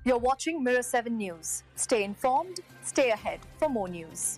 You're watching Mirror 7 News. Stay informed, stay ahead for more news.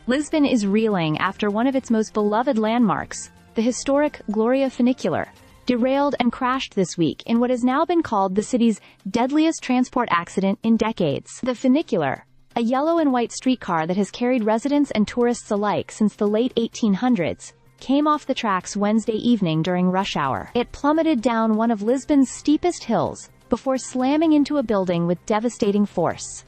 Lisbon is reeling after one of its most beloved landmarks, the historic Gloria Funicular, derailed and crashed this week in what has now been called the city's deadliest transport accident in decades. The Funicular, a yellow and white streetcar that has carried residents and tourists alike since the late 1800s, came off the tracks Wednesday evening during rush hour. It plummeted down one of Lisbon's steepest hills before slamming into a building with devastating force.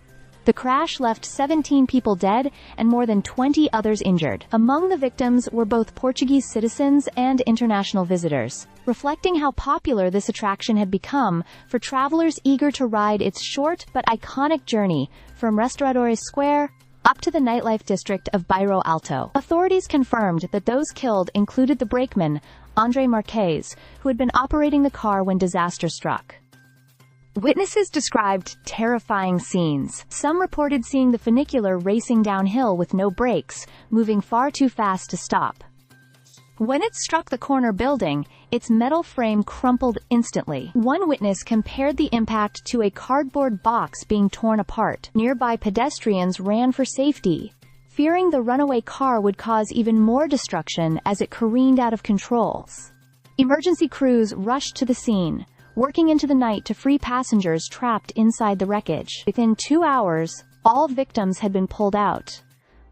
The crash left 17 people dead and more than 20 others injured. Among the victims were both Portuguese citizens and international visitors, reflecting how popular this attraction had become for travelers eager to ride its short but iconic journey from Restauradores Square up to the nightlife district of Bairro Alto. Authorities confirmed that those killed included the brakeman, André Marques, who had been operating the car when disaster struck. Witnesses described terrifying scenes. Some reported seeing the funicular racing downhill with no brakes, moving far too fast to stop. When it struck the corner building, its metal frame crumpled instantly. One witness compared the impact to a cardboard box being torn apart. Nearby pedestrians ran for safety, fearing the runaway car would cause even more destruction as it careened out of control. Emergency crews rushed to the scene, working into the night to free passengers trapped inside the wreckage. Within 2 hours, all victims had been pulled out,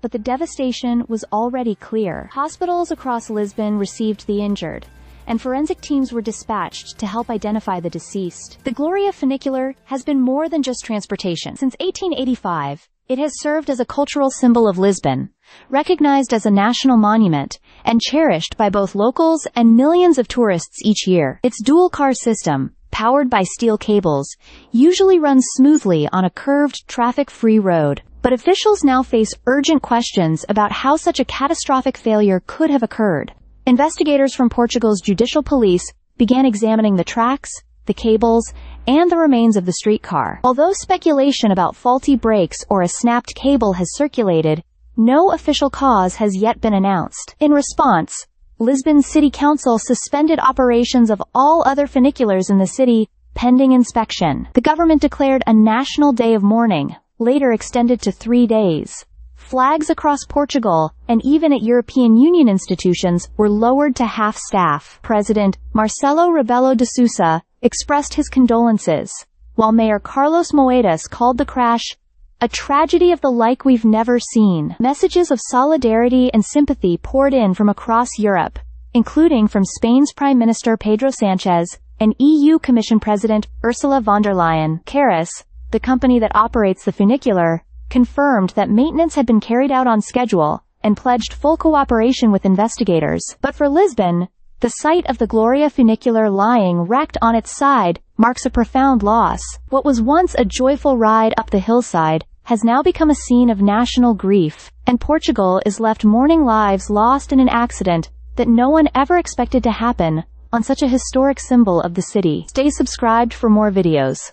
but the devastation was already clear. Hospitals across Lisbon received the injured, and forensic teams were dispatched to help identify the deceased. The Gloria Funicular has been more than just transportation. Since 1885, it has served as a cultural symbol of Lisbon, recognized as a national monument, and cherished by both locals and millions of tourists each year. Its dual-car system, powered by steel cables, usually runs smoothly on a curved, traffic-free road. But officials now face urgent questions about how such a catastrophic failure could have occurred. Investigators from Portugal's judicial police began examining the tracks, the cables, and the remains of the streetcar. Although speculation about faulty brakes or a snapped cable has circulated, no official cause has yet been announced. In response, Lisbon City Council suspended operations of all other funiculars in the city, pending inspection. The government declared a national day of mourning, later extended to 3 days. Flags across Portugal, and even at European Union institutions, were lowered to half-staff. President Marcelo Rebelo de Sousa expressed his condolences, while Mayor Carlos Moedas called the crash a tragedy of the like we've never seen. Messages of solidarity and sympathy poured in from across Europe, including from Spain's Prime Minister Pedro Sánchez and EU Commission President Ursula von der Leyen. Caris, the company that operates the funicular, confirmed that maintenance had been carried out on schedule and pledged full cooperation with investigators. But for Lisbon, the sight of the Gloria Funicular lying wrecked on its side marks a profound loss. What was once a joyful ride up the hillside has now become a scene of national grief, and Portugal is left mourning lives lost in an accident that no one ever expected to happen on such a historic symbol of the city. Stay subscribed for more videos.